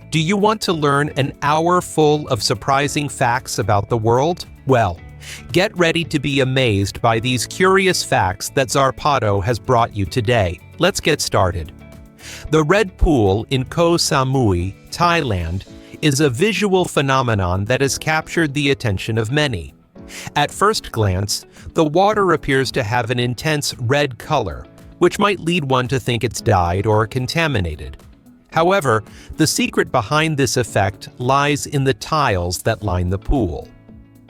Do you want to learn an hour full of surprising facts about the world? Well, get ready to be amazed by these curious facts that Zarpado has brought you today. Let's get started. The Red Pool in Koh Samui, Thailand, is a visual phenomenon that has captured the attention of many. At first glance, the water appears to have an intense red color, which might lead one to think it's dyed or contaminated. However, the secret behind this effect lies in the tiles that line the pool.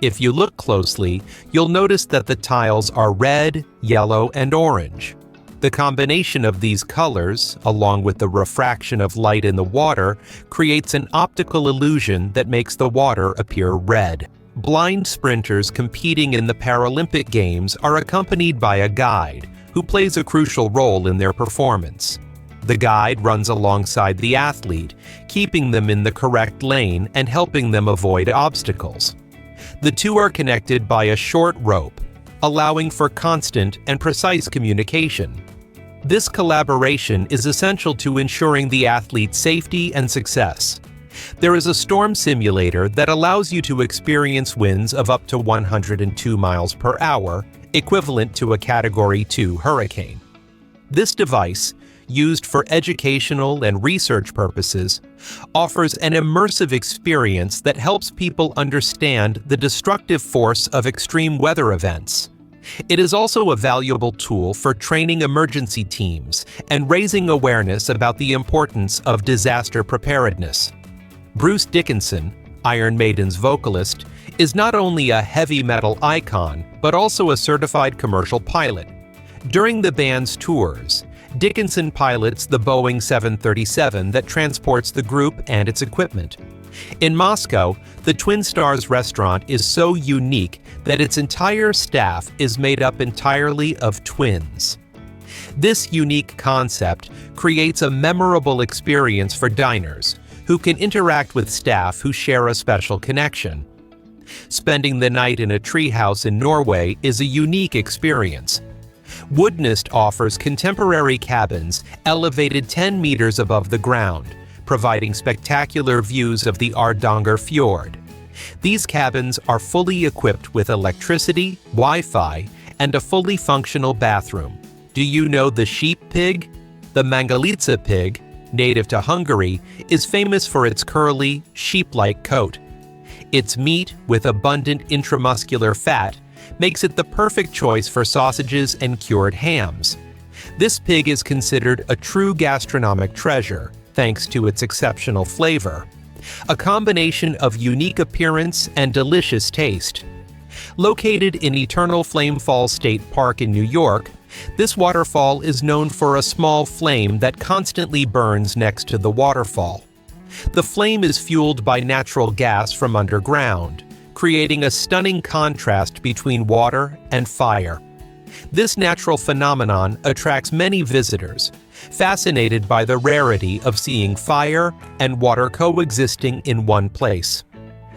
If you look closely, you'll notice that the tiles are red, yellow, and orange. The combination of these colors, along with the refraction of light in the water, creates an optical illusion that makes the water appear red. Blind sprinters competing in the Paralympic Games are accompanied by a guide, who plays a crucial role in their performance. The guide runs alongside the athlete, keeping them in the correct lane and helping them avoid obstacles. The two are connected by a short rope, allowing for constant and precise communication. This collaboration is essential to ensuring the athlete's safety and success. There is a storm simulator that allows you to experience winds of up to 102 miles per hour, equivalent to a Category 2 hurricane. This device, used for educational and research purposes, offers an immersive experience that helps people understand the destructive force of extreme weather events. It is also a valuable tool for training emergency teams and raising awareness about the importance of disaster preparedness. Bruce Dickinson, Iron Maiden's vocalist, is not only a heavy metal icon, but also a certified commercial pilot. During the band's tours, Dickinson pilots the Boeing 737 that transports the group and its equipment. In Moscow, the Twin Stars restaurant is so unique that its entire staff is made up entirely of twins. This unique concept creates a memorable experience for diners, who can interact with staff who share a special connection. Spending the night in a treehouse in Norway is a unique experience. Woodnest offers contemporary cabins elevated 10 meters above the ground, providing spectacular views of the Ardanger Fjord. These cabins are fully equipped with electricity, Wi-Fi, and a fully functional bathroom. Do you know the sheep pig? The Mangalitsa pig, native to Hungary, is famous for its curly, sheep-like coat. Its meat, with abundant intramuscular fat, makes it the perfect choice for sausages and cured hams. This pig is considered a true gastronomic treasure, thanks to its exceptional flavor, a combination of unique appearance and delicious taste. Located in Eternal Flame Falls State Park in New York, this waterfall is known for a small flame that constantly burns next to the waterfall. The flame is fueled by natural gas from underground, creating a stunning contrast between water and fire. This natural phenomenon attracts many visitors, fascinated by the rarity of seeing fire and water coexisting in one place.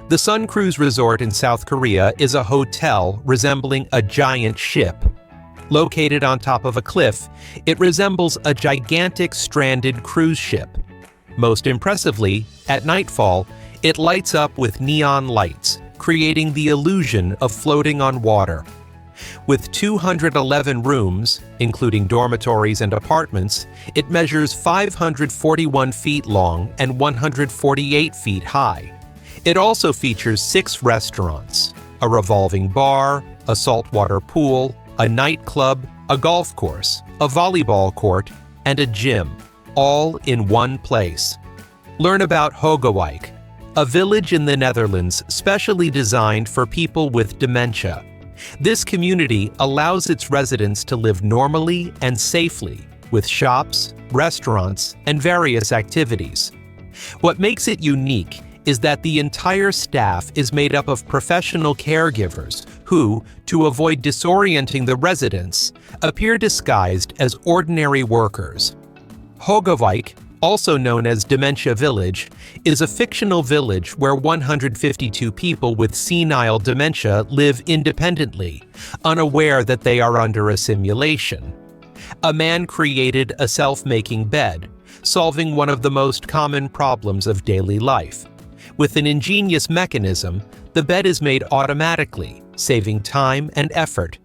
The Sun Cruise Resort in South Korea is a hotel resembling a giant ship. Located on top of a cliff, it resembles a gigantic stranded cruise ship. Most impressively, at nightfall, it lights up with neon lights, creating the illusion of floating on water. With 211 rooms, including dormitories and apartments, it measures 541 feet long and 148 feet high. It also features 6 restaurants, a revolving bar, a saltwater pool, a nightclub, a golf course, a volleyball court, and a gym, all in one place. Learn about Hogewijk, a village in the Netherlands specially designed for people with dementia. This community allows its residents to live normally and safely, with shops, restaurants, and various activities. What makes it unique is that the entire staff is made up of professional caregivers who, to avoid disorienting the residents, appear disguised as ordinary workers. Hogewijk, also known as Dementia Village, is a fictional village where 152 people with senile dementia live independently, unaware that they are under a simulation. A man created a self-making bed, solving one of the most common problems of daily life. With an ingenious mechanism, the bed is made automatically, saving time and effort.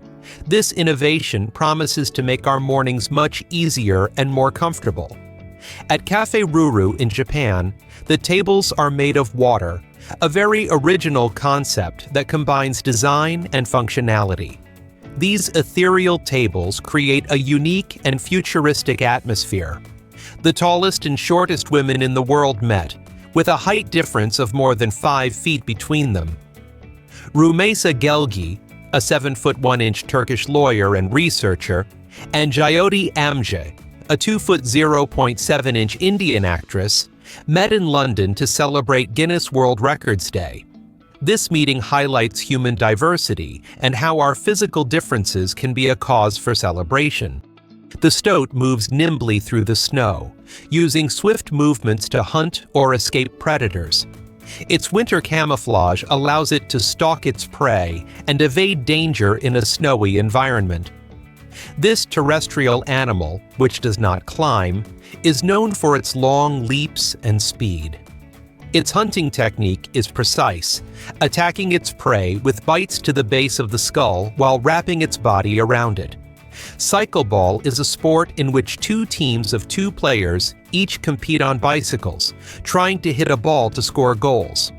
This innovation promises to make our mornings much easier and more comfortable. At Cafe Ruru in Japan, the tables are made of water, a very original concept that combines design and functionality. These ethereal tables create a unique and futuristic atmosphere. The tallest and shortest women in the world met, with a height difference of more than 5 feet between them. Rumeysa Gelgi, a 7'1" Turkish lawyer and researcher, and Jyoti Amje, a 2'0.7" Indian actress, met in London to celebrate Guinness World Records Day. This meeting highlights human diversity and how our physical differences can be a cause for celebration. The stoat moves nimbly through the snow, using swift movements to hunt or escape predators. Its winter camouflage allows it to stalk its prey and evade danger in a snowy environment. This terrestrial animal, which does not climb, is known for its long leaps and speed. Its hunting technique is precise, attacking its prey with bites to the base of the skull while wrapping its body around it. Cycleball is a sport in which 2 teams of 2 players each compete on bicycles, trying to hit a ball to score goals.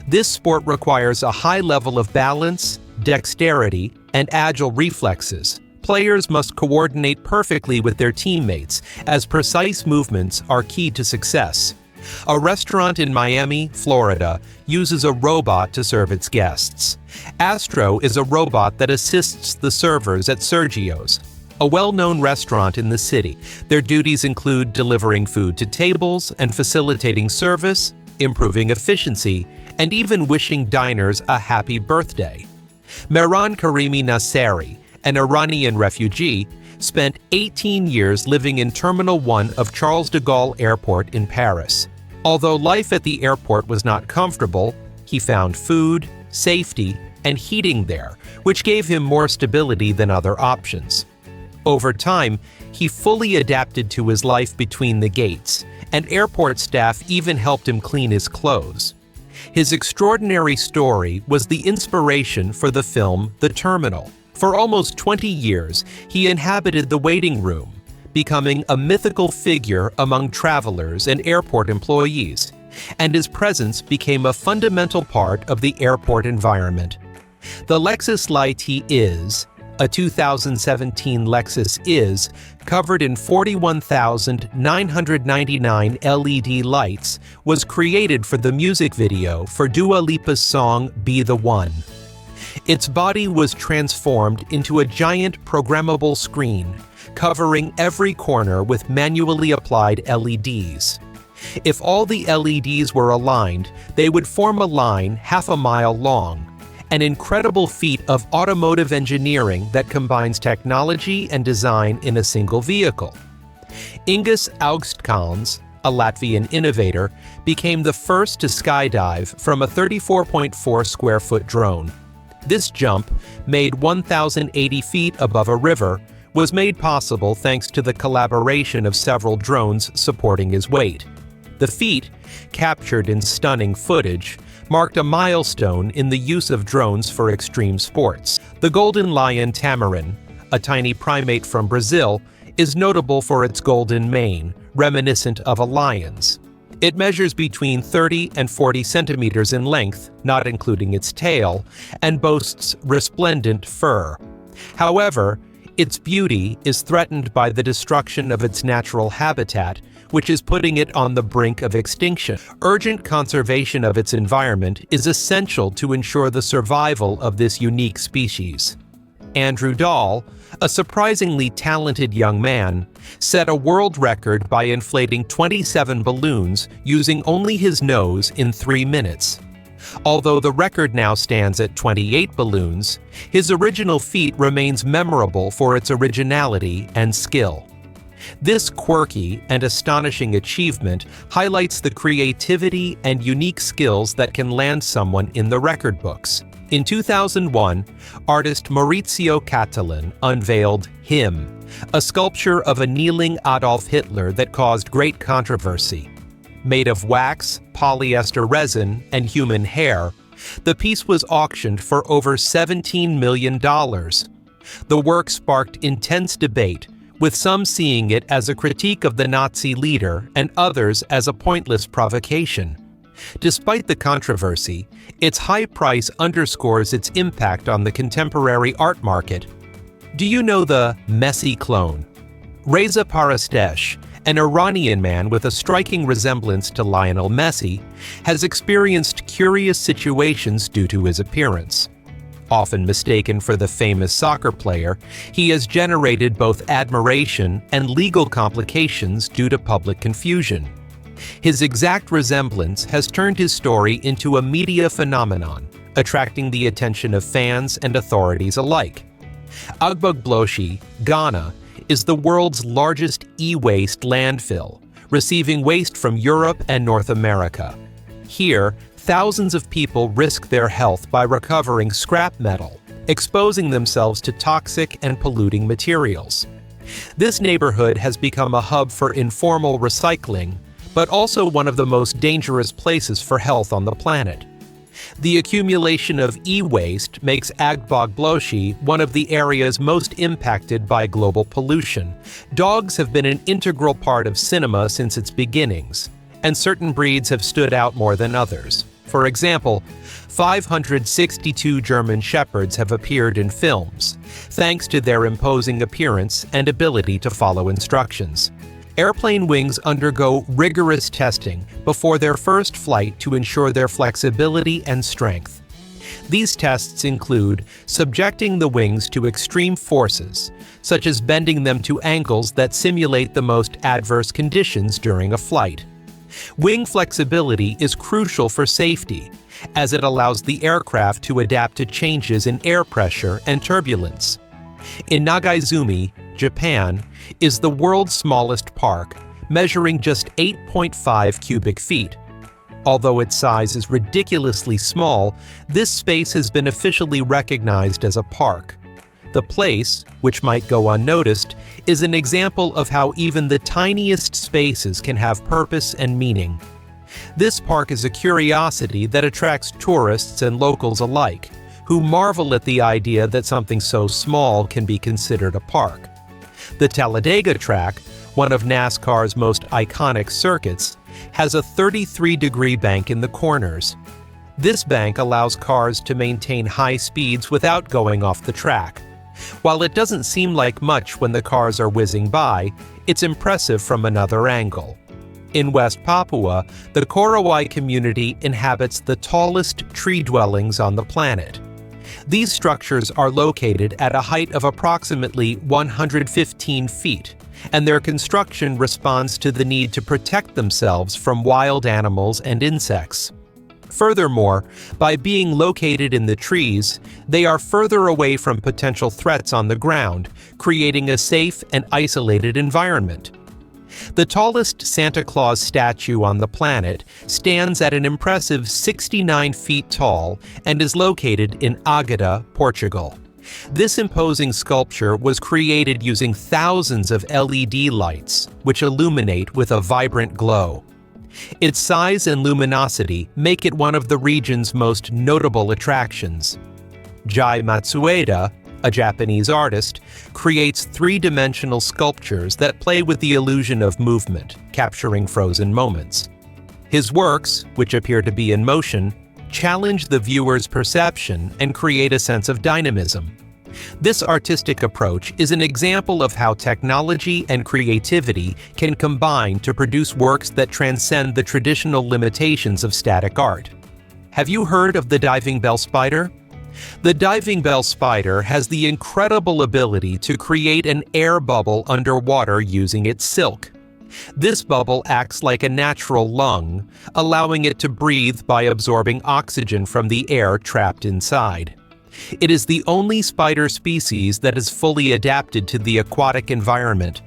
This sport requires a high level of balance, dexterity, and agile reflexes. Players must coordinate perfectly with their teammates, as precise movements are key to success. A restaurant in Miami, Florida, uses a robot to serve its guests. Astro is a robot that assists the servers at Sergio's, a well-known restaurant in the city. Their duties include delivering food to tables and facilitating service, improving efficiency, and even wishing diners a happy birthday. Mehran Karimi Nasseri, an Iranian refugee, spent 18 years living in Terminal 1 of Charles de Gaulle Airport in Paris. Although life at the airport was not comfortable, he found food, safety, and heating there, which gave him more stability than other options. Over time, he fully adapted to his life between the gates, and airport staff even helped him clean his clothes. His extraordinary story was the inspiration for the film The Terminal. For almost 20 years, he inhabited the waiting room, becoming a mythical figure among travelers and airport employees, and his presence became a fundamental part of the airport environment. The Lexus Light is, a 2017 Lexus is, covered in 41,999 LED lights, was created for the music video for Dua Lipa's song Be the One. Its body was transformed into a giant programmable screen, covering every corner with manually applied LEDs. If all the LEDs were aligned, they would form a line half a mile long, an incredible feat of automotive engineering that combines technology and design in a single vehicle. Ingus Augstkalns, a Latvian innovator, became the first to skydive from a 34.4 square foot drone. This jump, made 1,080 feet above a river, was made possible thanks to the collaboration of several drones supporting his weight. The feat, captured in stunning footage, marked a milestone in the use of drones for extreme sports. The golden lion tamarin, a tiny primate from Brazil, is notable for its golden mane, reminiscent of a lion's. It measures between 30 and 40 centimeters in length, not including its tail, and boasts resplendent fur. However, its beauty is threatened by the destruction of its natural habitat, which is putting it on the brink of extinction. Urgent conservation of its environment is essential to ensure the survival of this unique species. Andrew Dahl, a surprisingly talented young man, set a world record by inflating 27 balloons using only his nose in 3 minutes. Although the record now stands at 28 balloons, his original feat remains memorable for its originality and skill. This quirky and astonishing achievement highlights the creativity and unique skills that can land someone in the record books. In 2001, artist Maurizio Cattelan unveiled Him, a sculpture of a kneeling Adolf Hitler that caused great controversy. Made of wax, polyester resin, and human hair, the piece was auctioned for over $17 million. The work sparked intense debate, with some seeing it as a critique of the Nazi leader and others as a pointless provocation. Despite the controversy, its high price underscores its impact on the contemporary art market. Do you know the messy clone? Reza Parastesh, an Iranian man with a striking resemblance to Lionel Messi, has experienced curious situations due to his appearance. Often mistaken for the famous soccer player, he has generated both admiration and legal complications due to public confusion. His exact resemblance has turned his story into a media phenomenon, attracting the attention of fans and authorities alike. Agbogbloshie, Ghana, is the world's largest e-waste landfill, receiving waste from Europe and North America. Here, thousands of people risk their health by recovering scrap metal, exposing themselves to toxic and polluting materials. This neighborhood has become a hub for informal recycling, but also one of the most dangerous places for health on the planet. The accumulation of e-waste makes Agbogbloshie one of the areas most impacted by global pollution. Dogs have been an integral part of cinema since its beginnings, and certain breeds have stood out more than others. For example, 562 German Shepherds have appeared in films, thanks to their imposing appearance and ability to follow instructions. Airplane wings undergo rigorous testing before their first flight to ensure their flexibility and strength. These tests include subjecting the wings to extreme forces, such as bending them to angles that simulate the most adverse conditions during a flight. Wing flexibility is crucial for safety, as it allows the aircraft to adapt to changes in air pressure and turbulence. In Nagaizumi, Japan, is the world's smallest park, measuring just 8.5 cubic feet. Although its size is ridiculously small, this space has been officially recognized as a park. The place, which might go unnoticed, is an example of how even the tiniest spaces can have purpose and meaning. This park is a curiosity that attracts tourists and locals alike, who marvel at the idea that something so small can be considered a park. The Talladega track, one of NASCAR's most iconic circuits, has a 33-degree bank in the corners. This bank allows cars to maintain high speeds without going off the track. While it doesn't seem like much when the cars are whizzing by, it's impressive from another angle. In West Papua, the Korowai community inhabits the tallest tree dwellings on the planet. These structures are located at a height of approximately 115 feet, and their construction responds to the need to protect themselves from wild animals and insects. Furthermore, by being located in the trees, they are further away from potential threats on the ground, creating a safe and isolated environment. The tallest Santa Claus statue on the planet stands at an impressive 69 feet tall and is located in Águeda, Portugal. This imposing sculpture was created using thousands of LED lights, which illuminate with a vibrant glow. Its size and luminosity make it one of the region's most notable attractions. Jai Matsueda, a Japanese artist, creates three-dimensional sculptures that play with the illusion of movement, capturing frozen moments. His works, which appear to be in motion, challenge the viewer's perception and create a sense of dynamism. This artistic approach is an example of how technology and creativity can combine to produce works that transcend the traditional limitations of static art. Have you heard of the diving bell spider? The diving bell spider has the incredible ability to create an air bubble underwater using its silk. This bubble acts like a natural lung, allowing it to breathe by absorbing oxygen from the air trapped inside. It is the only spider species that is fully adapted to the aquatic environment.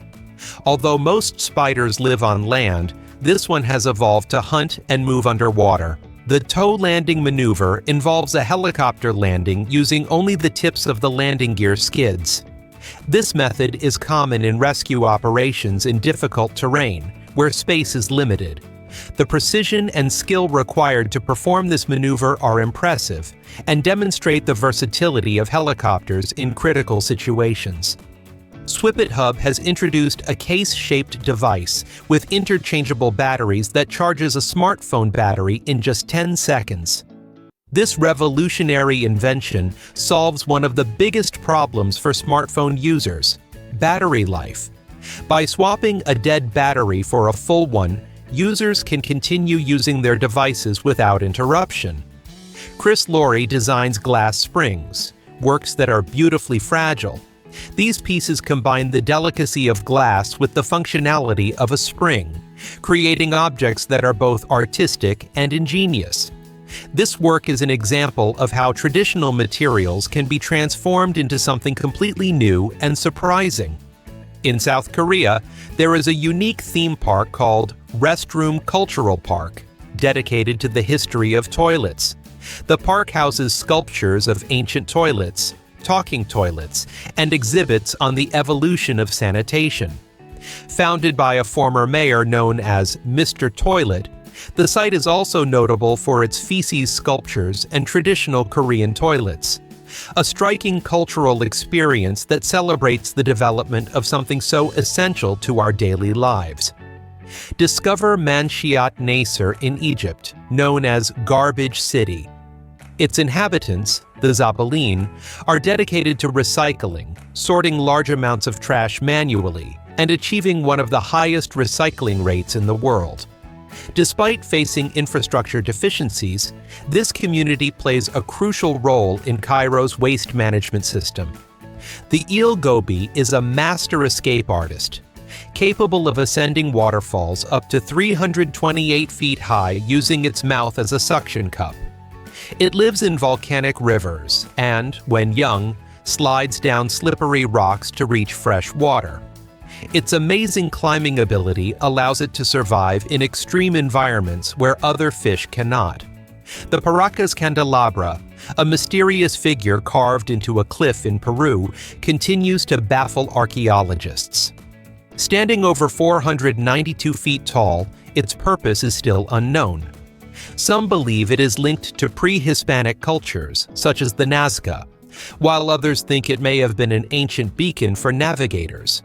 Although most spiders live on land, this one has evolved to hunt and move underwater. The tow landing maneuver involves a helicopter landing using only the tips of the landing gear skids. This method is common in rescue operations in difficult terrain, where space is limited. The precision and skill required to perform this maneuver are impressive and demonstrate the versatility of helicopters in critical situations. Swipit Hub has introduced a case-shaped device with interchangeable batteries that charges a smartphone battery in just 10 seconds. This revolutionary invention solves one of the biggest problems for smartphone users: battery life. By swapping a dead battery for a full one, users can continue using their devices without interruption. Chris Laurie designs glass springs, works that are beautifully fragile. These pieces combine the delicacy of glass with the functionality of a spring, creating objects that are both artistic and ingenious. This work is an example of how traditional materials can be transformed into something completely new and surprising. In South Korea, there is a unique theme park called Restroom Cultural Park, dedicated to the history of toilets. The park houses sculptures of ancient toilets, talking toilets, and exhibits on the evolution of sanitation. Founded by a former mayor known as Mr. Toilet, the site is also notable for its feces sculptures and traditional Korean toilets. A striking cultural experience that celebrates the development of something so essential to our daily lives. Discover Manshiat Nasser in Egypt, known as Garbage City. Its inhabitants, the Zabaleen, are dedicated to recycling, sorting large amounts of trash manually, and achieving one of the highest recycling rates in the world. Despite facing infrastructure deficiencies, this community plays a crucial role in Cairo's waste management system. The eel goby is a master escape artist, capable of ascending waterfalls up to 328 feet high using its mouth as a suction cup. It lives in volcanic rivers and, when young, slides down slippery rocks to reach fresh water. Its amazing climbing ability allows it to survive in extreme environments where other fish cannot. The Paracas candelabra, a mysterious figure carved into a cliff in Peru, continues to baffle archaeologists. Standing over 492 feet tall, its purpose is still unknown. Some believe it is linked to pre-Hispanic cultures, such as the Nazca, while others think it may have been an ancient beacon for navigators.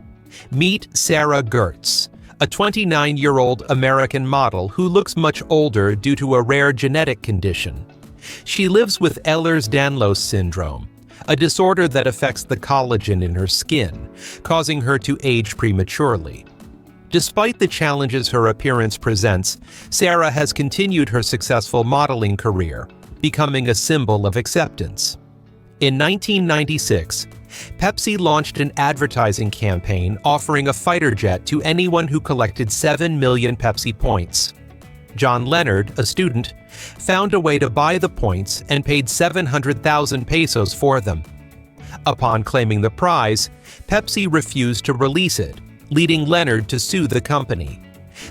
Meet Sarah Gertz, a 29-year-old American model who looks much older due to a rare genetic condition. She lives with Ehlers-Danlos syndrome, a disorder that affects the collagen in her skin, causing her to age prematurely. Despite the challenges her appearance presents, Sarah has continued her successful modeling career, becoming a symbol of acceptance. In 1996, Pepsi launched an advertising campaign offering a fighter jet to anyone who collected 7 million Pepsi points. John Leonard, a student, found a way to buy the points and paid 700,000 pesos for them. Upon claiming the prize, Pepsi refused to release it, leading Leonard to sue the company.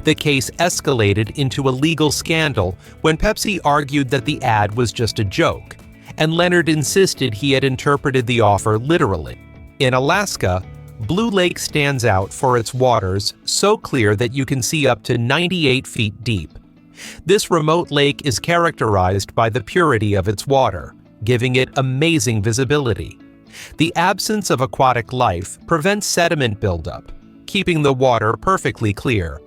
The case escalated into a legal scandal when Pepsi argued that the ad was just a joke, and Leonard insisted he had interpreted the offer literally. In Alaska, Blue Lake stands out for its waters so clear that you can see up to 98 feet deep. This remote lake is characterized by the purity of its water, giving it amazing visibility. The absence of aquatic life prevents sediment buildup, keeping the water perfectly clear.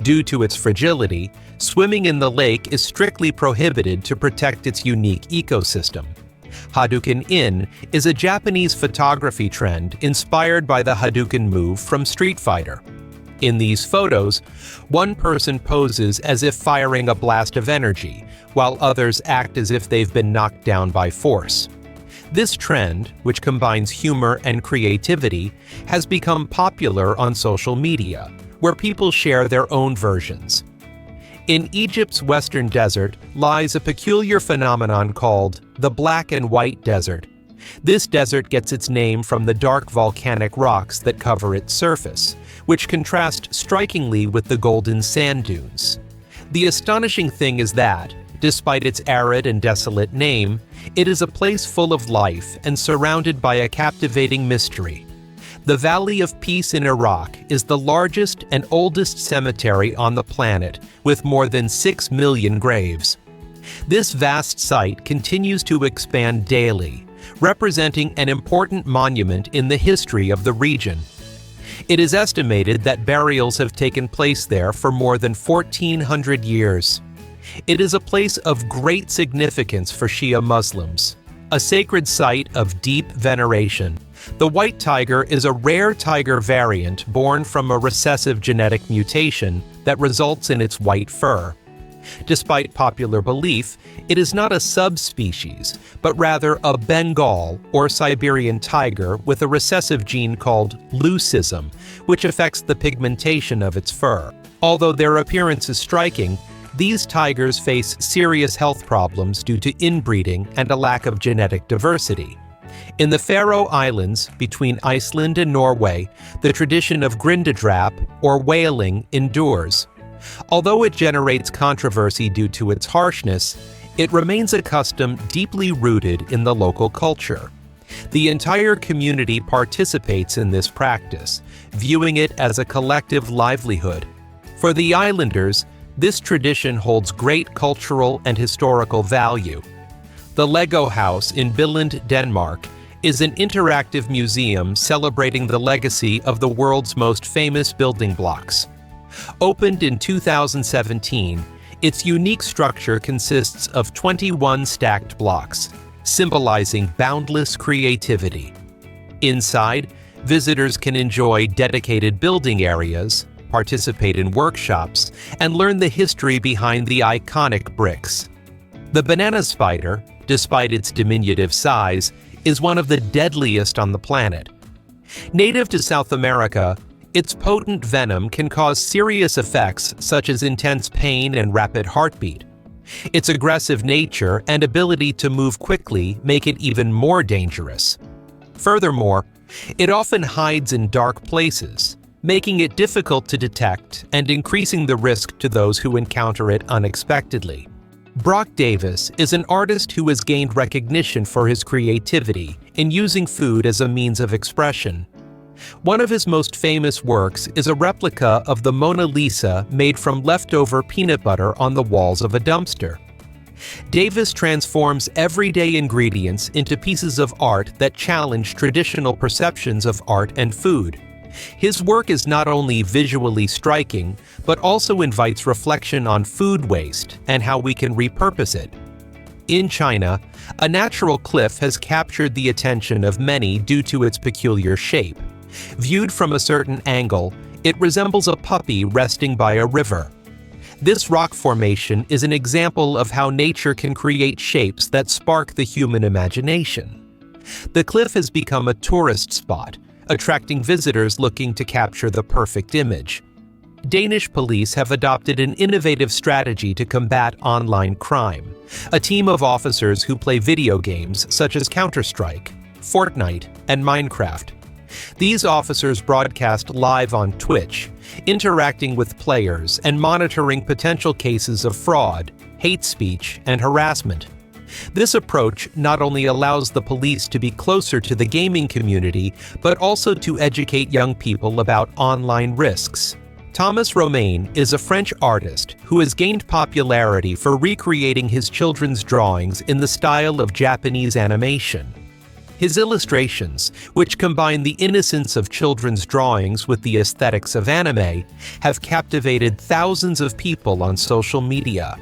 Due to its fragility, swimming in the lake is strictly prohibited to protect its unique ecosystem. Hadouken In is a Japanese photography trend inspired by the Hadouken move from Street Fighter. In these photos, one person poses as if firing a blast of energy, while others act as if they've been knocked down by force. This trend, which combines humor and creativity, has become popular on social media, where people share their own versions. In Egypt's western desert lies a peculiar phenomenon called the Black and White Desert. This desert gets its name from the dark volcanic rocks that cover its surface, which contrast strikingly with the golden sand dunes. The astonishing thing is that, despite its arid and desolate name, it is a place full of life and surrounded by a captivating mystery. The Valley of Peace in Iraq is the largest and oldest cemetery on the planet, with more than 6 million graves. This vast site continues to expand daily, representing an important monument in the history of the region. It is estimated that burials have taken place there for more than 1,400 years. It is a place of great significance for Shia Muslims, a sacred site of deep veneration. The white tiger is a rare tiger variant born from a recessive genetic mutation that results in its white fur. Despite popular belief, it is not a subspecies, but rather a Bengal or Siberian tiger with a recessive gene called leucism, which affects the pigmentation of its fur. Although their appearance is striking, these tigers face serious health problems due to inbreeding and a lack of genetic diversity. In the Faroe Islands, between Iceland and Norway, the tradition of grindadrap, or whaling, endures. Although it generates controversy due to its harshness, it remains a custom deeply rooted in the local culture. The entire community participates in this practice, viewing it as a collective livelihood. For the islanders, this tradition holds great cultural and historical value. The Lego House in Billund, Denmark, is an interactive museum celebrating the legacy of the world's most famous building blocks. Opened in 2017, its unique structure consists of 21 stacked blocks, symbolizing boundless creativity. Inside, visitors can enjoy dedicated building areas, participate in workshops, and learn the history behind the iconic bricks. The banana spider, despite its diminutive size, is one of the deadliest on the planet. Native to South America, its potent venom can cause serious effects such as intense pain and rapid heartbeat. Its aggressive nature and ability to move quickly make it even more dangerous. Furthermore, it often hides in dark places, making it difficult to detect and increasing the risk to those who encounter it unexpectedly. Brock Davis is an artist who has gained recognition for his creativity in using food as a means of expression. One of his most famous works is a replica of the Mona Lisa made from leftover peanut butter on the walls of a dumpster. Davis transforms everyday ingredients into pieces of art that challenge traditional perceptions of art and food. His work is not only visually striking, but also invites reflection on food waste and how we can repurpose it. In China, a natural cliff has captured the attention of many due to its peculiar shape. Viewed from a certain angle, it resembles a puppy resting by a river. This rock formation is an example of how nature can create shapes that spark the human imagination. The cliff has become a tourist spot, attracting visitors looking to capture the perfect image. Danish police have adopted an innovative strategy to combat online crime. A team of officers who play video games such as Counter-Strike, Fortnite, and Minecraft. These officers broadcast live on Twitch, interacting with players and monitoring potential cases of fraud, hate speech, and harassment. This approach not only allows the police to be closer to the gaming community, but also to educate young people about online risks. Thomas Romain is a French artist who has gained popularity for recreating his children's drawings in the style of Japanese animation. His illustrations, which combine the innocence of children's drawings with the aesthetics of anime, have captivated thousands of people on social media.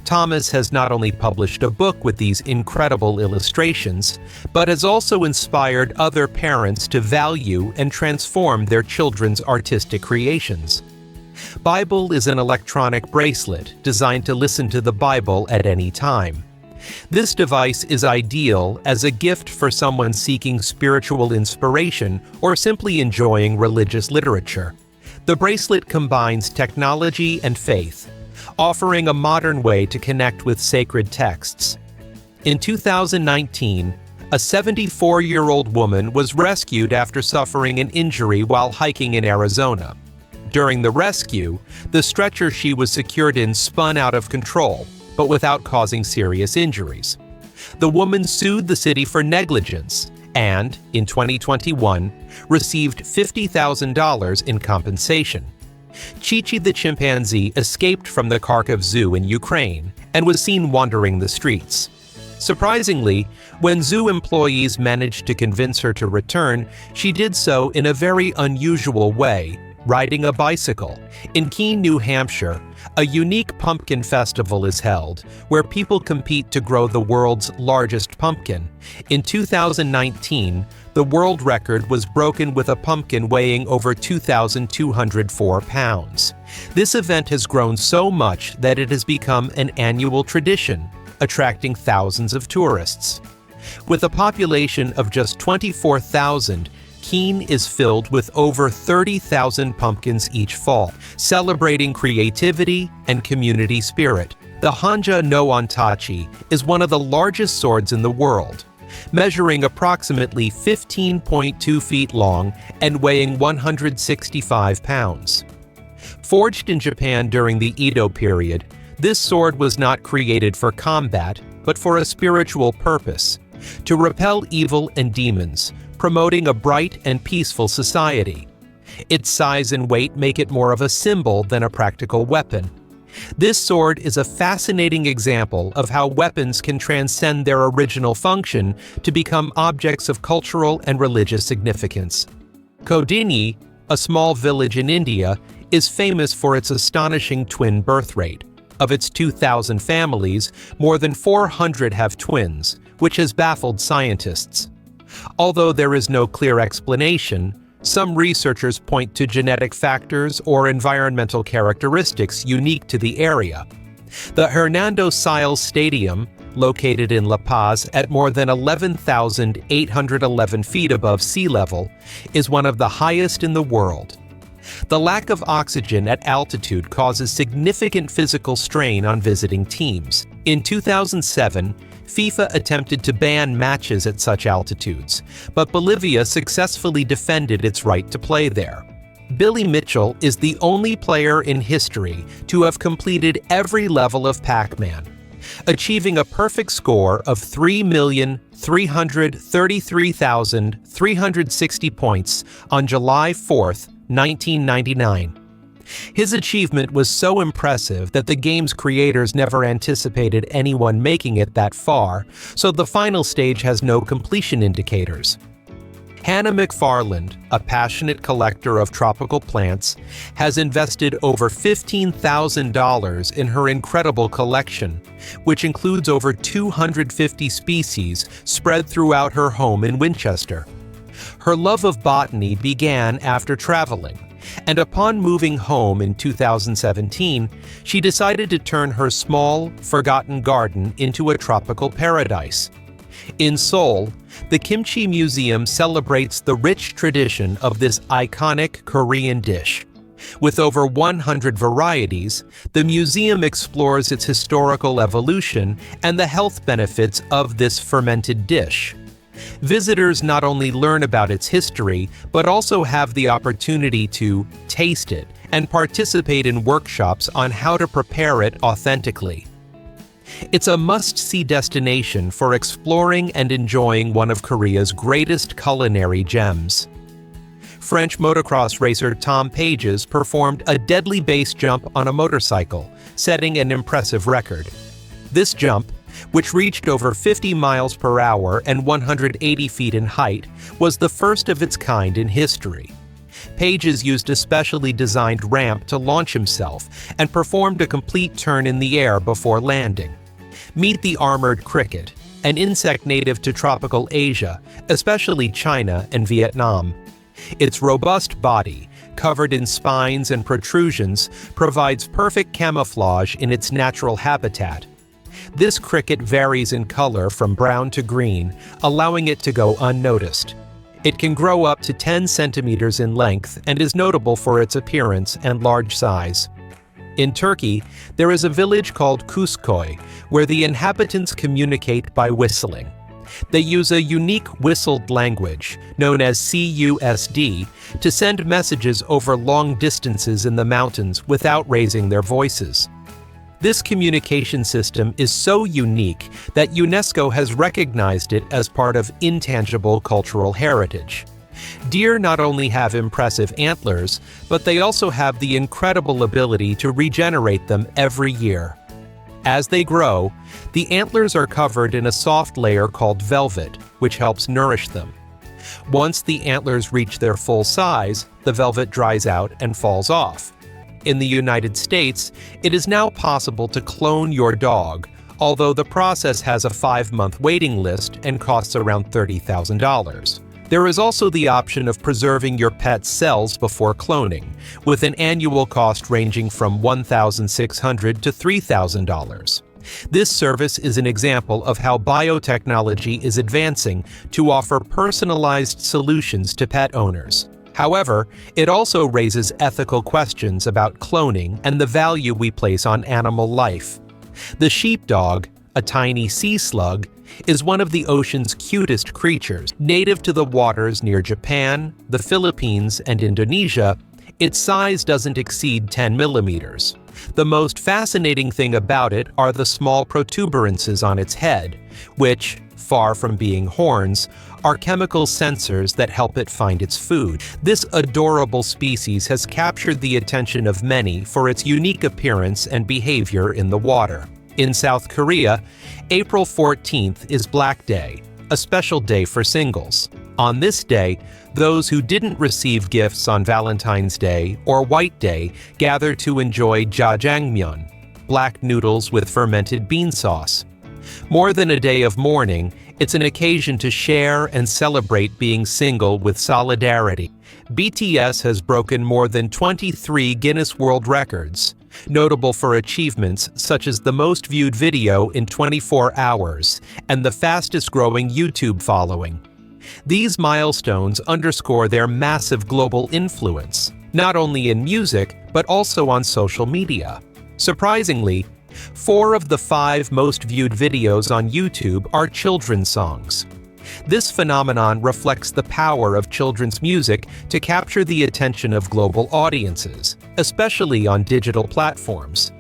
Thomas has not only published a book with these incredible illustrations, but has also inspired other parents to value and transform their children's artistic creations. Bible is an electronic bracelet designed to listen to the Bible at any time. This device is ideal as a gift for someone seeking spiritual inspiration or simply enjoying religious literature. The bracelet combines technology and faith, offering a modern way to connect with sacred texts. In 2019, A 74-year-old woman was rescued after suffering an injury while hiking in Arizona. During the rescue, the stretcher she was secured in spun out of control, but without causing serious injuries. The woman sued the city for negligence and, in 2021, received $50,000 in compensation. Chi-Chi the chimpanzee escaped from the Kharkiv Zoo in Ukraine and was seen wandering the streets. Surprisingly, when zoo employees managed to convince her to return, she did so in a very unusual way, riding a bicycle. In Keene, New Hampshire, a unique pumpkin festival is held, where people compete to grow the world's largest pumpkin. In 2019, the world record was broken with a pumpkin weighing over 2,204 pounds. This event has grown so much that it has become an annual tradition, attracting thousands of tourists. With a population of just 24,000, Keene is filled with over 30,000 pumpkins each fall, celebrating creativity and community spirit. The Hanja no Ontachi is one of the largest swords in the world, measuring approximately 15.2 feet long and weighing 165 pounds. Forged in Japan during the Edo period, this sword was not created for combat, but for a spiritual purpose, to repel evil and demons, promoting a bright and peaceful society. Its size and weight make it more of a symbol than a practical weapon. This sword is a fascinating example of how weapons can transcend their original function to become objects of cultural and religious significance. Kodini, a small village in India, is famous for its astonishing twin birth rate. Of its 2,000 families, more than 400 have twins, which has baffled scientists. Although there is no clear explanation, some researchers point to genetic factors or environmental characteristics unique to the area. The Hernando Siles Stadium, located in La Paz at more than 11,811 feet above sea level, is one of the highest in the world. The lack of oxygen at altitude causes significant physical strain on visiting teams. In 2007, FIFA attempted to ban matches at such altitudes, but Bolivia successfully defended its right to play there. Billy Mitchell is the only player in history to have completed every level of Pac-Man, achieving a perfect score of 3,333,360 points on July 4th, 1999. His achievement was so impressive that the game's creators never anticipated anyone making it that far, so the final stage has no completion indicators. Hannah McFarland, a passionate collector of tropical plants, has invested over $15,000 in her incredible collection, which includes over 250 species spread throughout her home in Winchester. Her love of botany began after traveling, and upon moving home in 2017, she decided to turn her small, forgotten garden into a tropical paradise. In Seoul, the Kimchi Museum celebrates the rich tradition of this iconic Korean dish. With over 100 varieties, the museum explores its historical evolution and the health benefits of this fermented dish. Visitors not only learn about its history, but also have the opportunity to taste it and participate in workshops on how to prepare it authentically. It's a must-see destination for exploring and enjoying one of Korea's greatest culinary gems. French motocross racer Tom Pages performed a deadly base jump on a motorcycle, setting an impressive record. This jump, which reached over 50 miles per hour and 180 feet in height, was the first of its kind in history. Pages used a specially designed ramp to launch himself and performed a complete turn in the air before landing. Meet the armored cricket, an insect native to tropical Asia, especially China and Vietnam. Its robust body, covered in spines and protrusions, provides perfect camouflage in its natural habitat. This cricket varies in color from brown to green, allowing it to go unnoticed. It can grow up to 10 centimeters in length and is notable for its appearance and large size. In Turkey, there is a village called Kuzkoy, where the inhabitants communicate by whistling. They use a unique whistled language, known as CUSD, to send messages over long distances in the mountains without raising their voices. This communication system is so unique that UNESCO has recognized it as part of intangible cultural heritage. Deer not only have impressive antlers, but they also have the incredible ability to regenerate them every year. As they grow, the antlers are covered in a soft layer called velvet, which helps nourish them. Once the antlers reach their full size, the velvet dries out and falls off. In the United States, it is now possible to clone your dog, although the process has a 5-month waiting list and costs around $30,000. There is also the option of preserving your pet's cells before cloning, with an annual cost ranging from $1,600 to $3,000. This service is an example of how biotechnology is advancing to offer personalized solutions to pet owners. However, it also raises ethical questions about cloning and the value we place on animal life. The sheepdog, a tiny sea slug, is one of the ocean's cutest creatures. Native to the waters near Japan, the Philippines, and Indonesia, its size doesn't exceed 10 millimeters. The most fascinating thing about it are the small protuberances on its head, which, far from being horns, are chemical sensors that help it find its food. This adorable species has captured the attention of many for its unique appearance and behavior in the water. In South Korea, April 14th is Black Day, a special day for singles. On this day, those who didn't receive gifts on Valentine's Day or White Day gather to enjoy jjajangmyeon, black noodles with fermented bean sauce. More than a day of mourning, it's an occasion to share and celebrate being single with solidarity. BTS has broken more than 23 Guinness World Records, notable for achievements such as the most viewed video in 24 hours and the fastest-growing YouTube following. These milestones underscore their massive global influence, not only in music, but also on social media. Surprisingly, 4 of the 5 most viewed videos on YouTube are children's songs. This phenomenon reflects the power of children's music to capture the attention of global audiences, especially on digital platforms.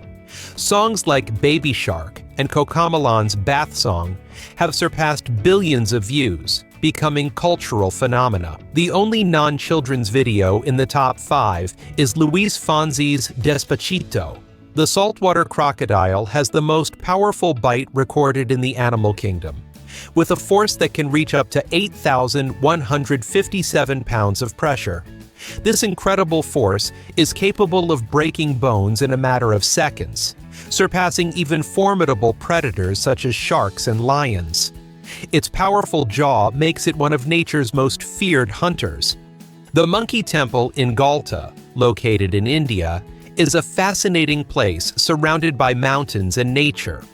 Songs like Baby Shark and Cocomelon's Bath Song have surpassed billions of views, becoming cultural phenomena. The only non-children's video in the top 5 is Luis Fonsi's Despacito. The saltwater crocodile has the most powerful bite recorded in the animal kingdom, with a force that can reach up to 8,157 pounds of pressure. This incredible force is capable of breaking bones in a matter of seconds, surpassing even formidable predators such as sharks and lions. Its powerful jaw makes it one of nature's most feared hunters. The Monkey Temple in Galta, located in India, is a fascinating place surrounded by mountains and nature.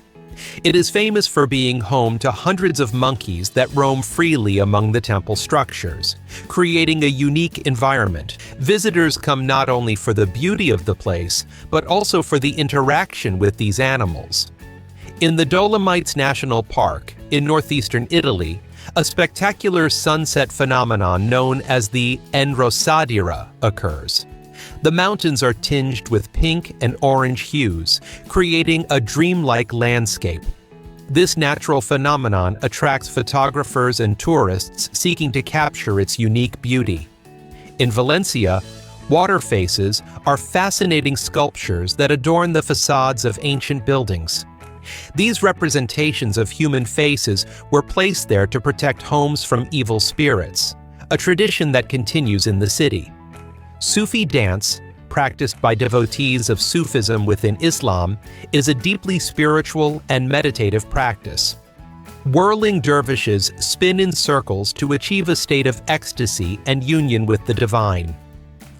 It is famous for being home to hundreds of monkeys that roam freely among the temple structures, creating a unique environment. Visitors come not only for the beauty of the place, but also for the interaction with these animals. In the Dolomites National Park, in northeastern Italy, a spectacular sunset phenomenon known as the Enrosadira occurs. The mountains are tinged with pink and orange hues, creating a dreamlike landscape. This natural phenomenon attracts photographers and tourists seeking to capture its unique beauty. In Valencia, water faces are fascinating sculptures that adorn the facades of ancient buildings. These representations of human faces were placed there to protect homes from evil spirits, a tradition that continues in the city. Sufi dance, practiced by devotees of Sufism within Islam, is a deeply spiritual and meditative practice. Whirling dervishes spin in circles to achieve a state of ecstasy and union with the divine.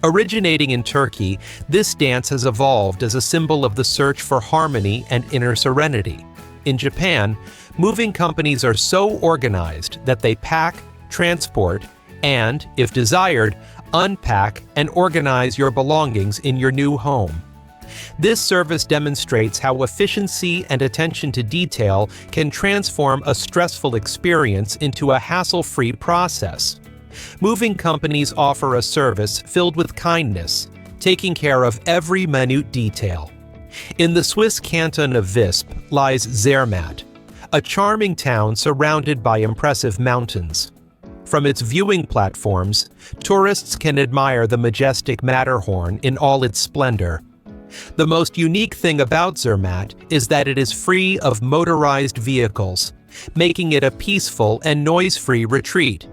Originating in Turkey, this dance has evolved as a symbol of the search for harmony and inner serenity. In Japan, moving companies are so organized that they pack, transport, and, if desired, unpack and organize your belongings in your new home. This service demonstrates how efficiency and attention to detail can transform a stressful experience into a hassle-free process. Moving companies offer a service filled with kindness, taking care of every minute detail. In the Swiss canton of Visp lies Zermatt, a charming town surrounded by impressive mountains. From its viewing platforms, tourists can admire the majestic Matterhorn in all its splendor. The most unique thing about Zermatt is that it is free of motorized vehicles, making it a peaceful and noise-free retreat.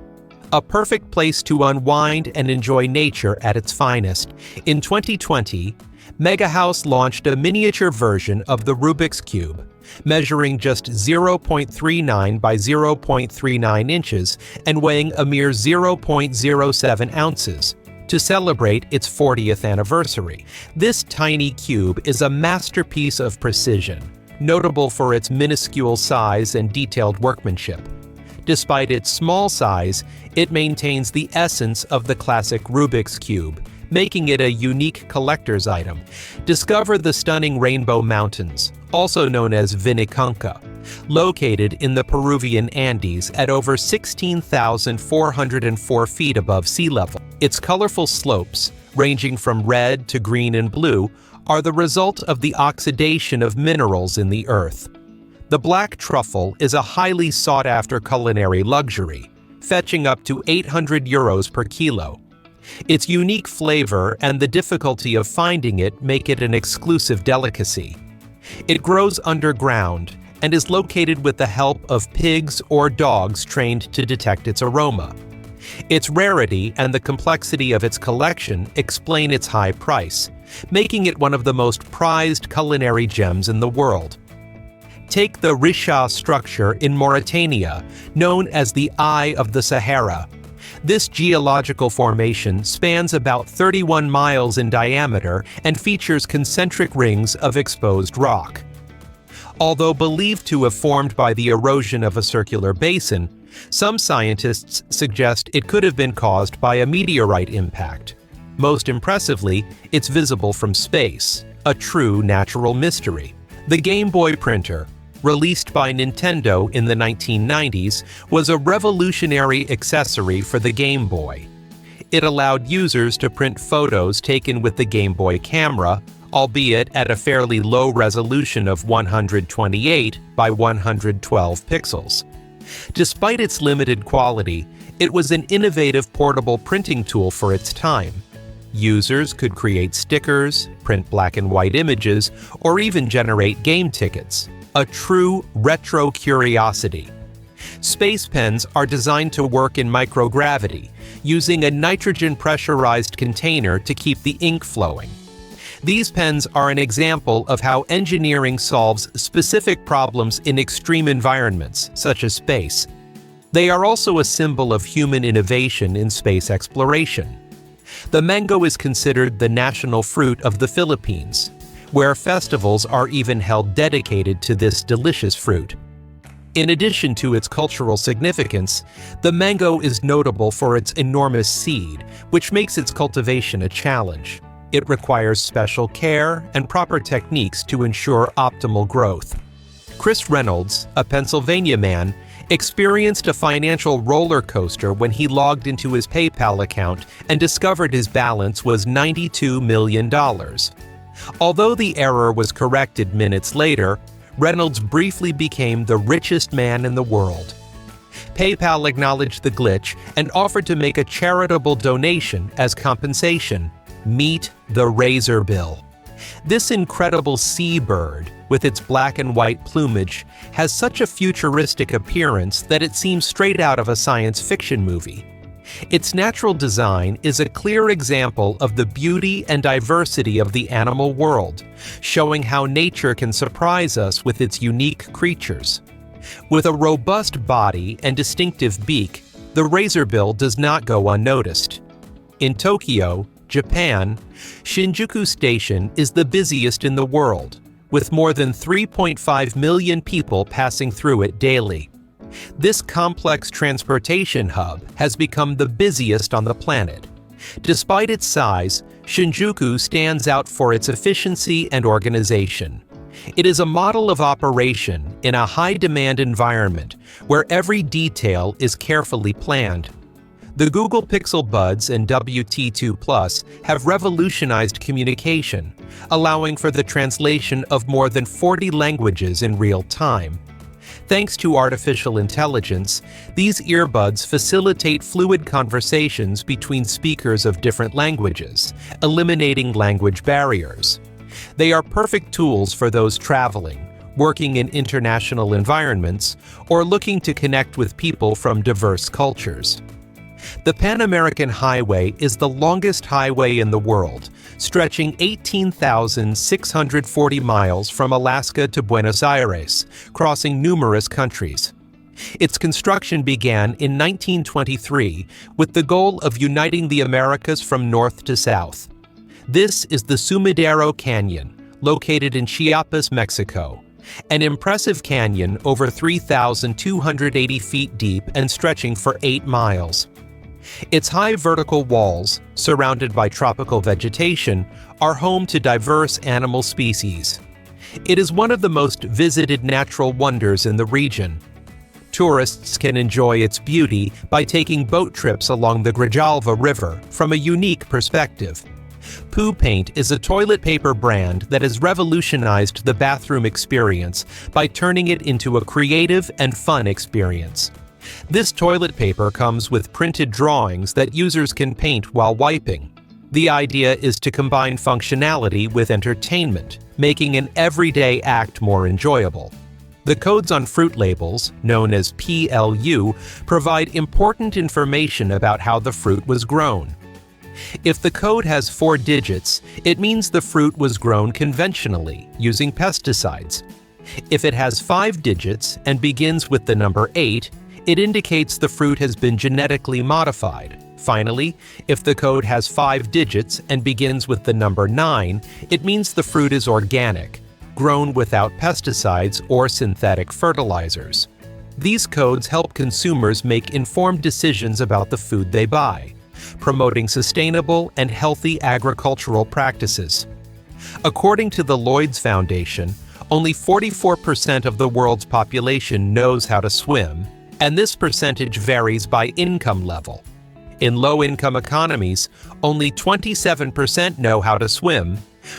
A perfect place to unwind and enjoy nature at its finest. In 2020, Megahouse launched a miniature version of the Rubik's Cube, measuring just 0.39 by 0.39 inches and weighing a mere 0.07 ounces, to celebrate its 40th anniversary. This tiny cube is a masterpiece of precision, notable for its minuscule size and detailed workmanship. Despite its small size, it maintains the essence of the classic Rubik's Cube, making it a unique collector's item. Discover the stunning Rainbow Mountains, also known as Vinicunca, located in the Peruvian Andes at over 16,404 feet above sea level. Its colorful slopes, ranging from red to green and blue, are the result of the oxidation of minerals in the earth. The black truffle is a highly sought-after culinary luxury, fetching up to 800 euros per kilo. Its unique flavor and the difficulty of finding it make it an exclusive delicacy. It grows underground and is located with the help of pigs or dogs trained to detect its aroma. Its rarity and the complexity of its collection explain its high price, making it one of the most prized culinary gems in the world. Take the Risha structure in Mauritania, known as the Eye of the Sahara. This geological formation spans about 31 miles in diameter and features concentric rings of exposed rock. Although believed to have formed by the erosion of a circular basin, some scientists suggest it could have been caused by a meteorite impact. Most impressively, it's visible from space, a true natural mystery. The Game Boy printer, released by Nintendo in the 1990s, was a revolutionary accessory for the Game Boy. It allowed users to print photos taken with the Game Boy camera, albeit at a fairly low resolution of 128 by 112 pixels. Despite its limited quality, it was an innovative portable printing tool for its time. Users could create stickers, print black and white images, or even generate game tickets. A true retro curiosity. Space pens are designed to work in microgravity, using a nitrogen pressurized container to keep the ink flowing. These pens are an example of how engineering solves specific problems in extreme environments, such as space. They are also a symbol of human innovation in space exploration. The mango is considered the national fruit of the Philippines, where festivals are even held dedicated to this delicious fruit. In addition to its cultural significance, the mango is notable for its enormous seed, which makes its cultivation a challenge. It requires special care and proper techniques to ensure optimal growth. Chris Reynolds, a Pennsylvania man, experienced a financial roller coaster when he logged into his PayPal account and discovered his balance was $92 million. Although the error was corrected minutes later, Reynolds briefly became the richest man in the world. PayPal acknowledged the glitch and offered to make a charitable donation as compensation. Meet the razor bill. This incredible seabird, with its black and white plumage, has such a futuristic appearance that it seems straight out of a science fiction movie. Its natural design is a clear example of the beauty and diversity of the animal world, showing how nature can surprise us with its unique creatures. With a robust body and distinctive beak, the razorbill does not go unnoticed. In Tokyo, Japan, Shinjuku Station is the busiest in the world, with more than 3.5 million people passing through it daily. This complex transportation hub has become the busiest on the planet, Despite its size, Shinjuku stands out for its efficiency and organization. It is a model of operation in a high-demand environment where every detail is carefully planned. The Google Pixel Buds and WT2 Plus have revolutionized communication, allowing for the translation of more than 40 languages in real time. Thanks to artificial intelligence, these earbuds facilitate fluid conversations between speakers of different languages, eliminating language barriers. They are perfect tools for those traveling, working in international environments, or looking to connect with people from diverse cultures. The Pan American Highway is the longest highway in the world, stretching 18,640 miles from Alaska to Buenos Aires, crossing numerous countries. Its construction began in 1923 with the goal of uniting the Americas from north to south. This is the Sumidero Canyon, located in Chiapas, Mexico, an impressive canyon over 3,280 feet deep and stretching for 8 miles. Its high vertical walls, surrounded by tropical vegetation, are home to diverse animal species. It is one of the most visited natural wonders in the region. Tourists can enjoy its beauty by taking boat trips along the Grijalva River from a unique perspective. Poo Paint is a toilet paper brand that has revolutionized the bathroom experience by turning it into a creative and fun experience. This toilet paper comes with printed drawings that users can paint while wiping. The idea is to combine functionality with entertainment, making an everyday act more enjoyable. The codes on fruit labels, known as PLU, provide important information about how the fruit was grown. If the code has 4 digits, it means the fruit was grown conventionally, using pesticides. If it has 5 digits and begins with the number 8, it indicates the fruit has been genetically modified. Finally, if the code has 5 digits and begins with the number 9, it means the fruit is organic, grown without pesticides or synthetic fertilizers. These codes help consumers make informed decisions about the food they buy, promoting sustainable and healthy agricultural practices. According to the Lloyds Foundation, only 44% of the world's population knows how to swim, and this percentage varies by income level. In low-income economies, only 27% know how to swim,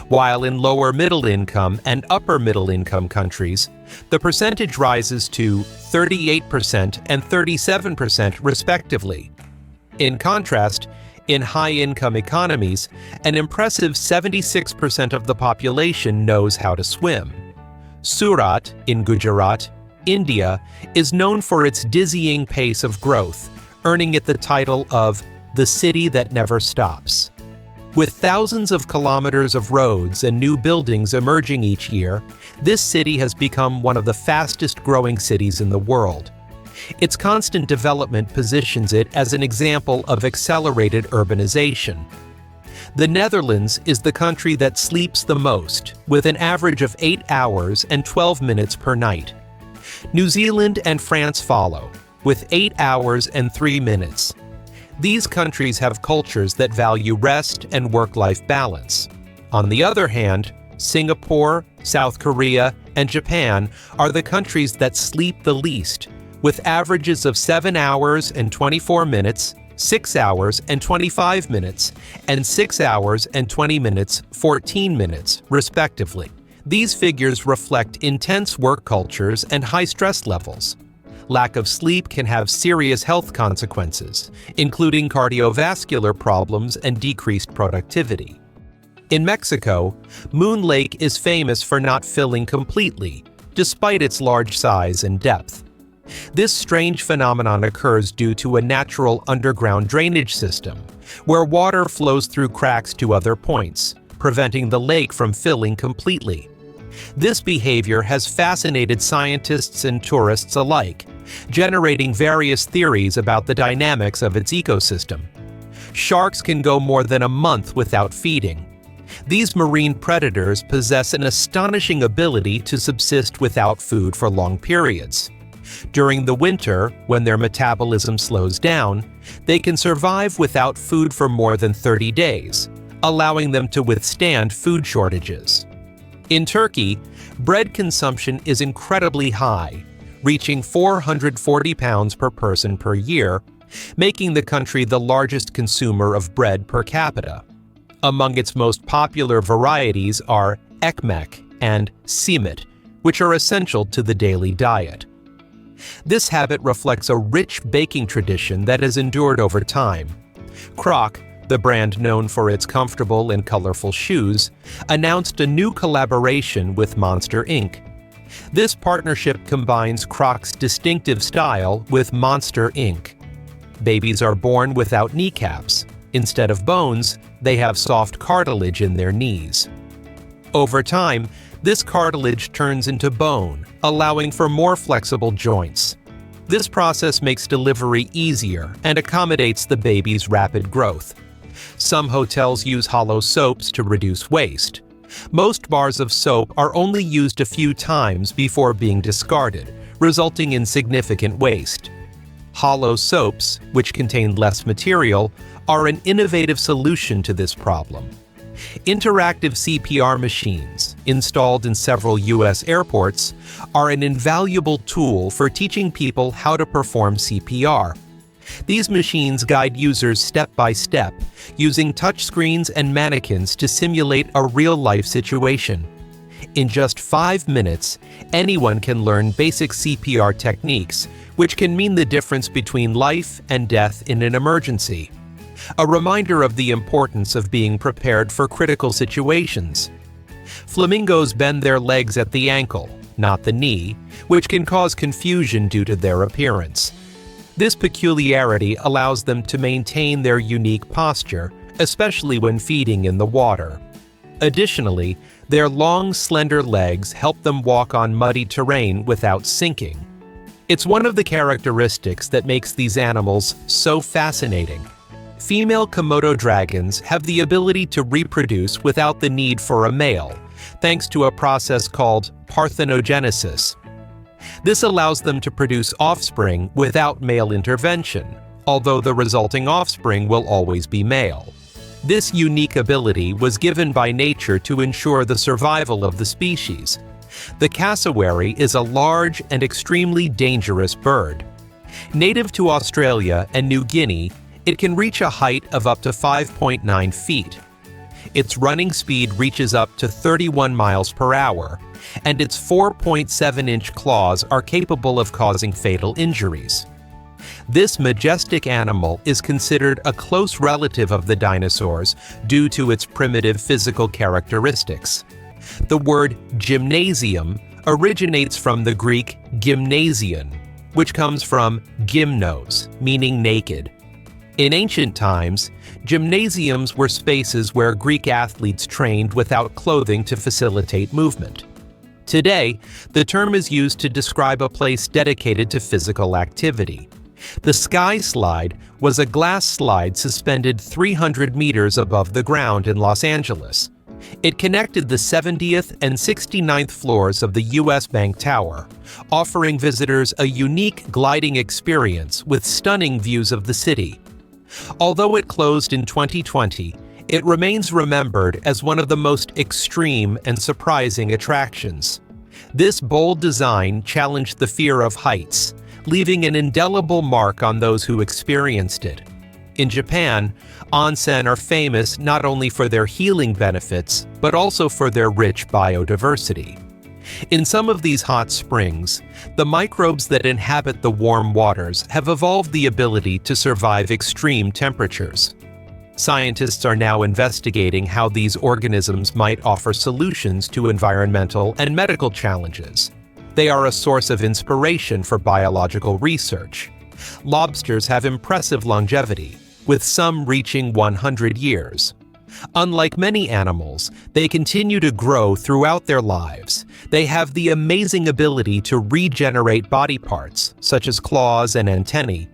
while in lower middle-income and upper middle-income countries, the percentage rises to 38% and 37% respectively. In contrast, in high-income economies, an impressive 76% of the population knows how to swim. Surat, in Gujarat, India, is known for its dizzying pace of growth, earning it the title of the city that never stops. With thousands of kilometers of roads and new buildings emerging each year, this city has become one of the fastest-growing cities in the world. Its constant development positions it as an example of accelerated urbanization. The Netherlands is the country that sleeps the most, with an average of 8 hours and 12 minutes per night. New Zealand and France follow, with 8 hours and 3 minutes. These countries have cultures that value rest and work-life balance. On the other hand, Singapore, South Korea, and Japan are the countries that sleep the least, with averages of 7 hours and 24 minutes, 6 hours and 25 minutes, and 6 hours and 20 minutes, 14 minutes, respectively. These figures reflect intense work cultures and high stress levels. Lack of sleep can have serious health consequences, including cardiovascular problems and decreased productivity. In Mexico, Moon Lake is famous for not filling completely, despite its large size and depth. This strange phenomenon occurs due to a natural underground drainage system, where water flows through cracks to other points, preventing the lake from filling completely. This behavior has fascinated scientists and tourists alike, generating various theories about the dynamics of its ecosystem. Sharks can go more than a month without feeding. These marine predators possess an astonishing ability to subsist without food for long periods. During the winter, when their metabolism slows down, they can survive without food for more than 30 days, allowing them to withstand food shortages. In Turkey, bread consumption is incredibly high, reaching 440 pounds per person per year, making the country the largest consumer of bread per capita. Among its most popular varieties are ekmek and simit, which are essential to the daily diet. This habit reflects a rich baking tradition that has endured over time. Croc, the brand known for its comfortable and colorful shoes, announced a new collaboration with Monster Inc. This partnership combines Croc's distinctive style with Monster Inc. Babies are born without kneecaps. Instead of bones, they have soft cartilage in their knees. Over time, this cartilage turns into bone, allowing for more flexible joints. This process makes delivery easier and accommodates the baby's rapid growth. Some hotels use hollow soaps to reduce waste. Most bars of soap are only used a few times before being discarded, resulting in significant waste. Hollow soaps, which contain less material, are an innovative solution to this problem. Interactive CPR machines, installed in several U.S. airports, are an invaluable tool for teaching people how to perform CPR. These machines guide users step by step, using touchscreens and mannequins to simulate a real-life situation. In just 5 minutes, anyone can learn basic CPR techniques, which can mean the difference between life and death in an emergency. A reminder of the importance of being prepared for critical situations. Flamingos bend their legs at the ankle, not the knee, which can cause confusion due to their appearance. This peculiarity allows them to maintain their unique posture, especially when feeding in the water. Additionally, their long, slender legs help them walk on muddy terrain without sinking. It's one of the characteristics that makes these animals so fascinating. Female Komodo dragons have the ability to reproduce without the need for a male, thanks to a process called parthenogenesis. This allows them to produce offspring without male intervention, although the resulting offspring will always be male. This unique ability was given by nature to ensure the survival of the species. The cassowary is a large and extremely dangerous bird. Native to Australia and New Guinea, it can reach a height of up to 5.9 feet. Its running speed reaches up to 31 miles per hour, and its 4.7-inch claws are capable of causing fatal injuries. This majestic animal is considered a close relative of the dinosaurs due to its primitive physical characteristics. The word gymnasium originates from the Greek gymnasion, which comes from gymnos, meaning naked. In ancient times, gymnasiums were spaces where Greek athletes trained without clothing to facilitate movement. Today, the term is used to describe a place dedicated to physical activity. The Sky Slide was a glass slide suspended 300 meters above the ground in Los Angeles. It connected the 70th and 69th floors of the U.S. Bank Tower, offering visitors a unique gliding experience with stunning views of the city. Although it closed in 2020, it remains remembered as one of the most extreme and surprising attractions. This bold design challenged the fear of heights, leaving an indelible mark on those who experienced it. In Japan, onsen are famous not only for their healing benefits, but also for their rich biodiversity. In some of these hot springs, the microbes that inhabit the warm waters have evolved the ability to survive extreme temperatures. Scientists are now investigating how these organisms might offer solutions to environmental and medical challenges. They are a source of inspiration for biological research. Lobsters have impressive longevity, with some reaching 100 years. Unlike many animals, they continue to grow throughout their lives. They have the amazing ability to regenerate body parts, such as claws and antennae.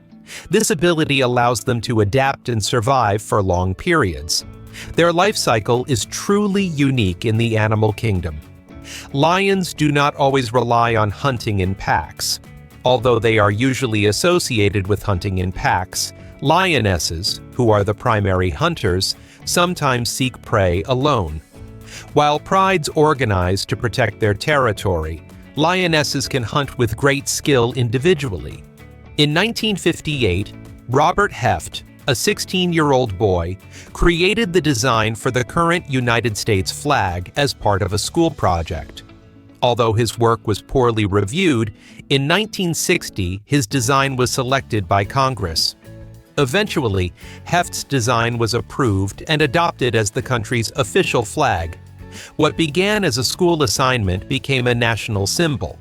This ability allows them to adapt and survive for long periods. Their life cycle is truly unique in the animal kingdom. Lions do not always rely on hunting in packs. Although they are usually associated with hunting in packs, lionesses, who are the primary hunters, sometimes seek prey alone. While prides organize to protect their territory, lionesses can hunt with great skill individually. In 1958, Robert Heft, a 16-year-old boy, created the design for the current United States flag as part of a school project. Although his work was poorly reviewed, in 1960 his design was selected by Congress. Eventually, Heft's design was approved and adopted as the country's official flag. What began as a school assignment became a national symbol.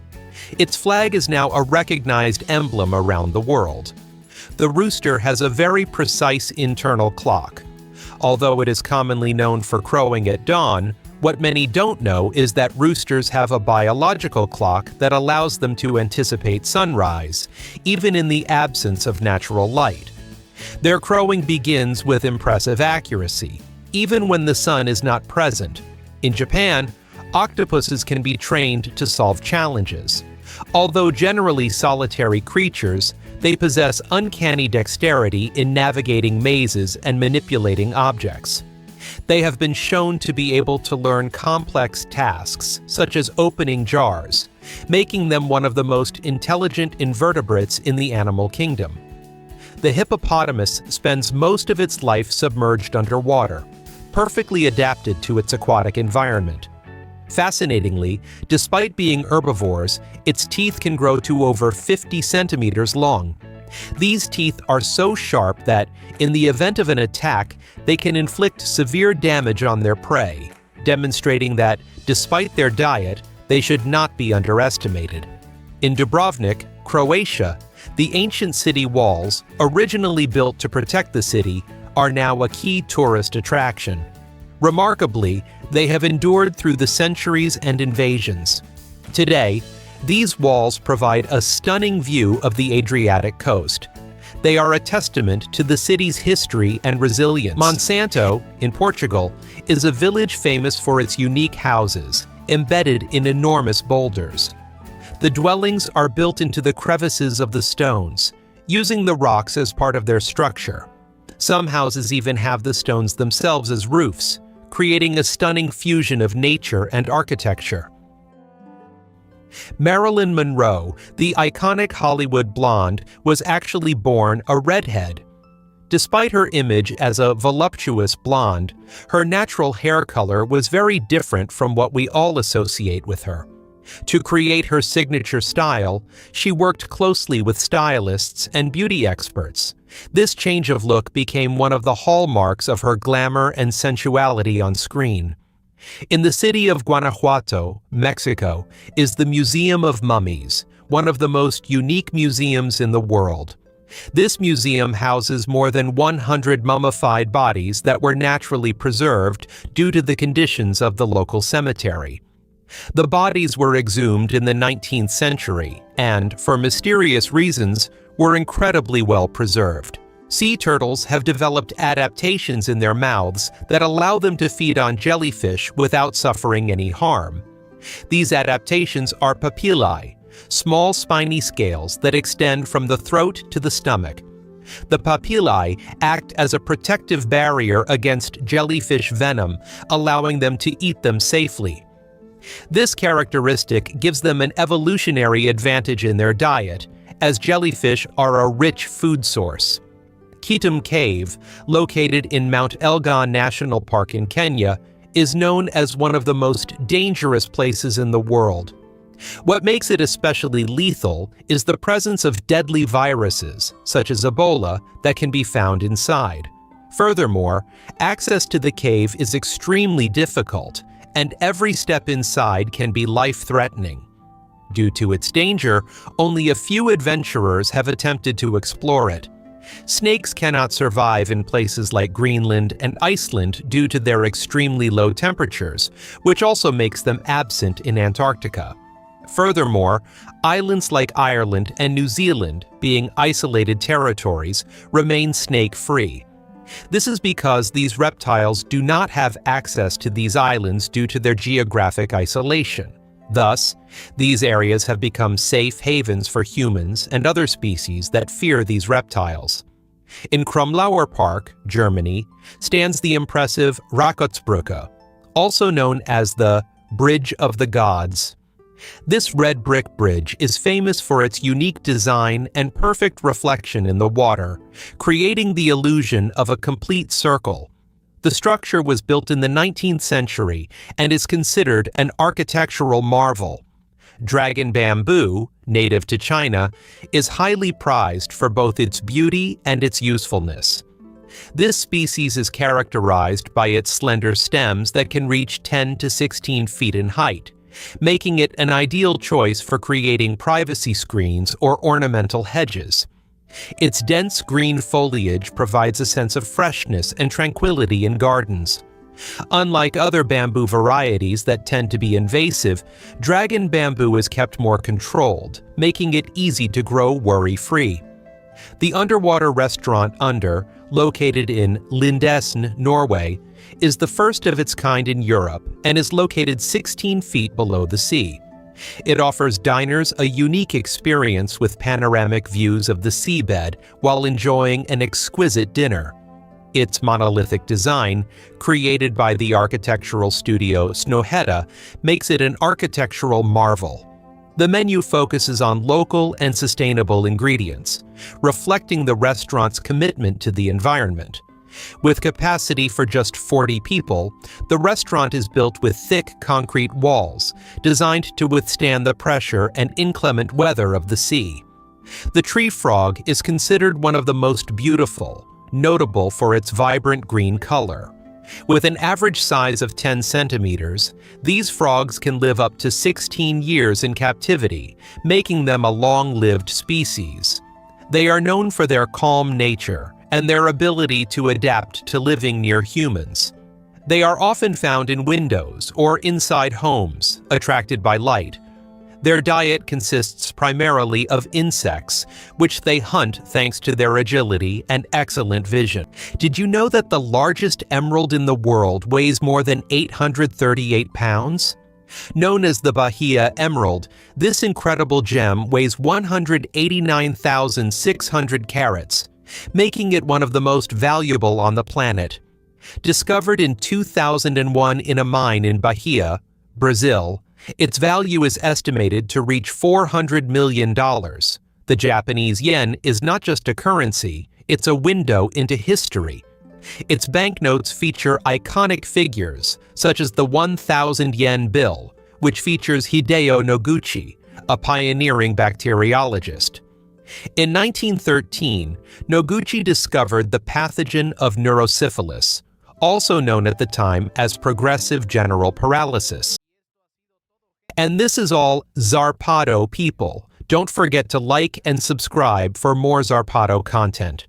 Its flag is now a recognized emblem around the world. The rooster has a very precise internal clock. Although it is commonly known for crowing at dawn, what many don't know is that roosters have a biological clock that allows them to anticipate sunrise, even in the absence of natural light. Their crowing begins with impressive accuracy, even when the sun is not present. In Japan, octopuses can be trained to solve challenges. Although generally solitary creatures, they possess uncanny dexterity in navigating mazes and manipulating objects. They have been shown to be able to learn complex tasks, such as opening jars, making them one of the most intelligent invertebrates in the animal kingdom. The hippopotamus spends most of its life submerged underwater, perfectly adapted to its aquatic environment. Fascinatingly, despite being herbivores, its teeth can grow to over 50 centimeters long. These teeth are so sharp that, in the event of an attack, they can inflict severe damage on their prey, demonstrating that, despite their diet, they should not be underestimated. In Dubrovnik, Croatia, the ancient city walls, originally built to protect the city, are now a key tourist attraction. Remarkably, they have endured through the centuries and invasions. Today, these walls provide a stunning view of the Adriatic coast. They are a testament to the city's history and resilience. Monsanto, in Portugal, is a village famous for its unique houses, embedded in enormous boulders. The dwellings are built into the crevices of the stones, using the rocks as part of their structure. Some houses even have the stones themselves as roofs, creating a stunning fusion of nature and architecture. Marilyn Monroe, the iconic Hollywood blonde, was actually born a redhead. Despite her image as a voluptuous blonde, her natural hair color was very different from what we all associate with her. To create her signature style, she worked closely with stylists and beauty experts. This change of look became one of the hallmarks of her glamour and sensuality on screen. In the city of Guanajuato, Mexico, is the Museum of Mummies, one of the most unique museums in the world. This museum houses more than 100 mummified bodies that were naturally preserved due to the conditions of the local cemetery. The bodies were exhumed in the 19th century and, for mysterious reasons, were incredibly well preserved. Sea turtles have developed adaptations in their mouths that allow them to feed on jellyfish without suffering any harm. These adaptations are papillae, small spiny scales that extend from the throat to the stomach. The papillae act as a protective barrier against jellyfish venom, allowing them to eat them safely. This characteristic gives them an evolutionary advantage in their diet, as jellyfish are a rich food source. Kitum Cave, located in Mount Elgon National Park in Kenya, is known as one of the most dangerous places in the world. What makes it especially lethal is the presence of deadly viruses, such as Ebola, that can be found inside. Furthermore, access to the cave is extremely difficult, and every step inside can be life-threatening. Due to its danger, only a few adventurers have attempted to explore it. Snakes cannot survive in places like Greenland and Iceland due to their extremely low temperatures, which also makes them absent in Antarctica. Furthermore, islands like Ireland and New Zealand, being isolated territories, remain snake-free. This is because these reptiles do not have access to these islands due to their geographic isolation. Thus, these areas have become safe havens for humans and other species that fear these reptiles. In Krumlauer Park, Germany, stands the impressive Rakottsbrücke, also known as the Bridge of the Gods. This red brick bridge is famous for its unique design and perfect reflection in the water, creating the illusion of a complete circle. The structure was built in the 19th century and is considered an architectural marvel. Dragon bamboo, native to China, is highly prized for both its beauty and its usefulness. This species is characterized by its slender stems that can reach 10 to 16 feet in height, making it an ideal choice for creating privacy screens or ornamental hedges. Its dense green foliage provides a sense of freshness and tranquility in gardens. Unlike other bamboo varieties that tend to be invasive, dragon bamboo is kept more controlled, making it easy to grow worry-free. The underwater restaurant Under, located in Lindesnes, Norway, is the first of its kind in Europe and is located 16 feet below the sea. It offers diners a unique experience with panoramic views of the seabed while enjoying an exquisite dinner. Its monolithic design, created by the architectural studio Snøhetta, makes it an architectural marvel. The menu focuses on local and sustainable ingredients, reflecting the restaurant's commitment to the environment. With capacity for just 40 people, the restaurant is built with thick concrete walls, designed to withstand the pressure and inclement weather of the sea. The tree frog is considered one of the most beautiful, notable for its vibrant green color. With an average size of 10 centimeters, these frogs can live up to 16 years in captivity, making them a long-lived species. They are known for their calm nature and their ability to adapt to living near humans. They are often found in windows or inside homes, attracted by light. Their diet consists primarily of insects, which they hunt thanks to their agility and excellent vision. Did you know that the largest emerald in the world weighs more than 838 pounds? Known as the Bahia Emerald, this incredible gem weighs 189,600 carats, making it one of the most valuable on the planet. Discovered in 2001 in a mine in Bahia, Brazil, its value is estimated to reach $400 million. The Japanese yen is not just a currency, it's a window into history. Its banknotes feature iconic figures, such as the 1,000 yen bill, which features Hideo Noguchi, a pioneering bacteriologist. In 1913, Noguchi discovered the pathogen of neurosyphilis, also known at the time as progressive general paralysis. And this is all Zarpado, people. Don't forget to like and subscribe for more Zarpado content.